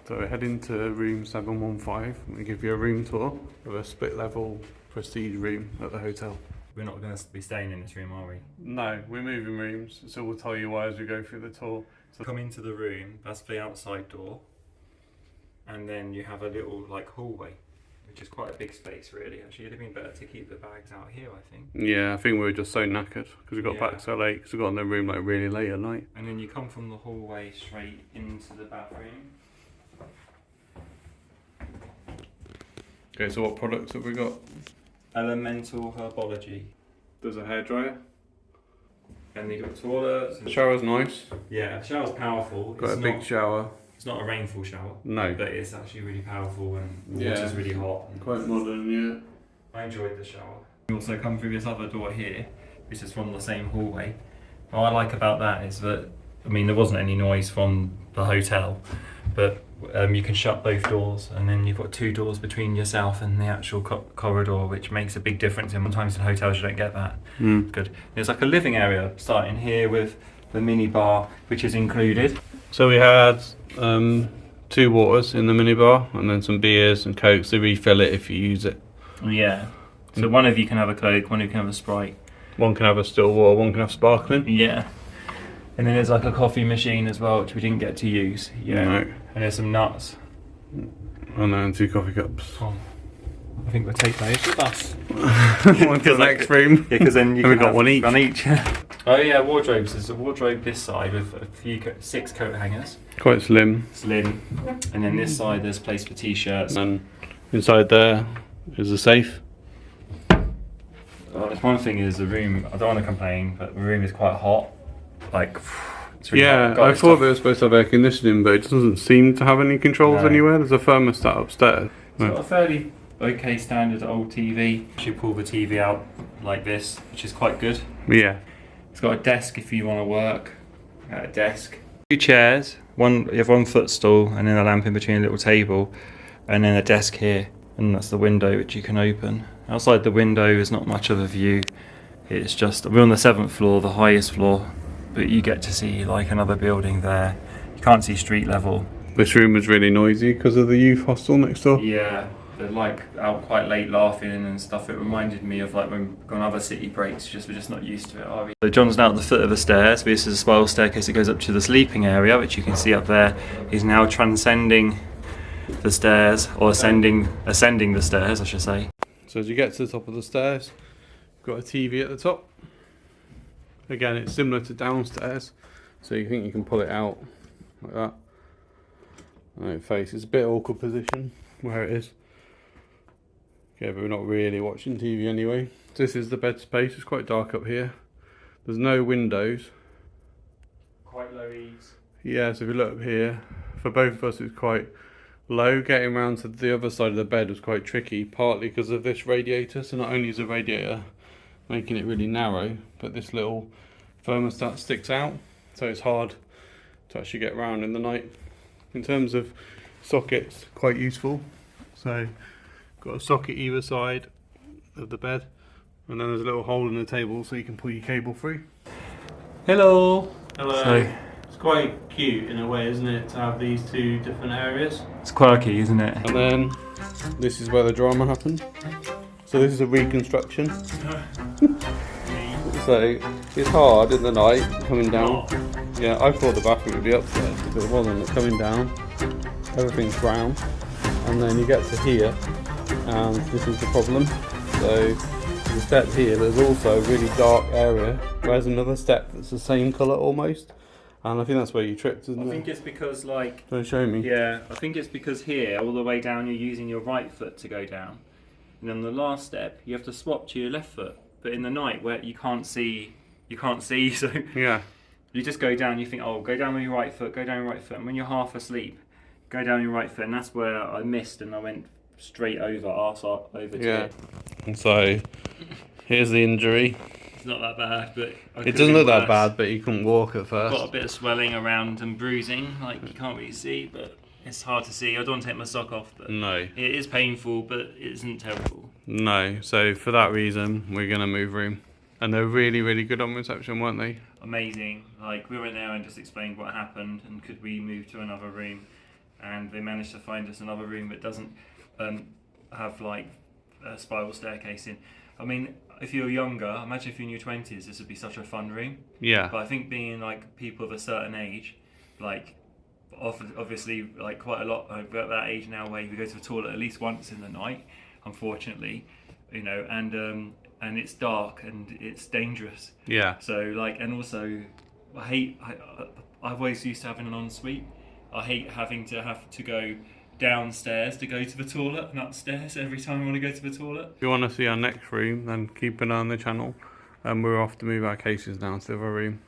So we're heading to room 715. We give you a room tour of a split level prestige room at the hotel. We're not going to be staying in this room, are we? No, we're moving rooms, so we'll tell you why as we go through the tour. So come into the room, that's the outside door, and then you have a little like hallway, which is quite a big space really. Actually, it'd have been better to keep the bags out here, I think. Yeah, I think we were just so knackered because we got Yeah. back so late because we got in the room like really late at night. And then you come from the hallway straight into the bathroom. Okay, so what products have we got? Elemental Herbology. There's a hairdryer. And you've got toilets. The shower's nice. Yeah, the shower's powerful. Got a big shower. It's not a rainfall shower. No. But it's actually really powerful and the Yeah. water's really hot. Quite modern, yeah. I enjoyed the shower. You also come through this other door here, which is from the same hallway. What I like about that is that, I mean, there wasn't any noise from the hotel, but you can shut both doors, and then you've got two doors between yourself and the actual corridor, which makes a big difference. And sometimes in hotels you don't get that. It's good. There's like a living area starting here with the mini bar, which is included. So we had 2 waters in the minibar and then some beers and cokes to refill it if you use it. Yeah. So one of you can have a Coke, one of you can have a Sprite. One can have a still water, one can have sparkling. Yeah. And then there's like a coffee machine as well, which we didn't get to use. Yeah. No. And there's some nuts. And then 2 coffee cups. Oh, I think we'll take those with us. One to the next room. Yeah, because then you And can we got have one each. One each. Oh yeah, wardrobes. There's a wardrobe this side with a few 6 coat hangers. Quite slim. Slim. And then this side there's place for t-shirts. And inside there is a safe. One thing is the room. I don't want to complain, but the room is quite hot. Like. It's really Yeah, hot. I thought they were supposed to have air conditioning, but it doesn't seem to have any controls No. anywhere. There's a thermostat upstairs. It's got a fairly okay standard old TV. You pull the TV out like this, which is quite good. Yeah. It's got a desk if you want to work at a desk. 2 chairs, you have 1 footstool, and then a lamp in between a little table, and then a desk here, and that's the window which you can open. Outside the window is not much of a view. It's just, we're on the 7th floor, the highest floor, but you get to see like another building there. You can't see street level. This room was really noisy because of the youth hostel next door. Yeah, they're like out quite late laughing and stuff. It reminded me of like when we've gone other city breaks, we're just not used to it, are we? So John's now at the foot of the stairs. This is a spiral staircase that goes up to the sleeping area, which you can see up there. He's now transcending the stairs, or ascending the stairs, I should say. So as you get to the top of the stairs, you've got a TV at the top. Again, it's similar to downstairs, so you think you can pull it out like that. And it faces a bit awkward position where it is. Okay, but we're not really watching TV anyway. This is the bed space. It's quite dark up here. There's no windows. Quite low eaves. Yeah, so if you look up here, for both of us it's quite low. Getting around to the other side of the bed was quite tricky, partly because of this radiator. So not only is the radiator making it really narrow, but this little thermostat sticks out, so it's hard to actually get around in the night. In terms of sockets, quite useful. So got a socket either side of the bed, and then there's a little hole in the table so you can pull your cable through. Hello. Hello. So, it's quite cute in a way, isn't it, to have these 2 different areas. it's quirky, isn't it? And then this is where the drama happened. So this is a reconstruction. So it's hard in the night coming down. Yeah, I thought the bathroom would be upstairs, but it wasn't. It's coming down. Everything's brown. And then you get to here, and this is the problem. So the step here, there's also a really dark area. Where's another step that's the same colour almost. And I think that's where you tripped, isn't it? I think it's because like... Don't show me. Yeah, I think it's because here, all the way down, you're using your right foot to go down. And then the last step, you have to swap to your left foot. But in the night, where you can't see, so Yeah. you just go down, you think, oh, go down with your right foot, go down your right foot. And when you're half asleep, go down your right foot. And that's where I missed, and I went straight over, arse over to it. And so, here's the injury. It's not that bad, but... It doesn't look that bad, but you couldn't walk at first. Got a bit of swelling around and bruising, like you can't really see, but it's hard to see. I don't want to take my sock off, but No. it is painful, but it isn't terrible. No, so for that reason, we're going to move room. And they're really, really good on reception, weren't they? Amazing. Like, we went there and just explained what happened and could we move to another room. and they managed to find us another room that doesn't have like a spiral staircase in. I mean, if you're younger, imagine if you're in your 20s, this would be such a fun room. Yeah. But I think being like people of a certain age, like obviously like quite a lot, we're at that age now where you go to the toilet at least once in the night, unfortunately, you know, and it's dark and it's dangerous. Yeah. So like, and also I've always used to having an ensuite. I hate having to go downstairs to go to the toilet and upstairs every time I want to go to the toilet. If you want to see our next room, then keep an eye on the channel. We're off to move our cases down to the other room.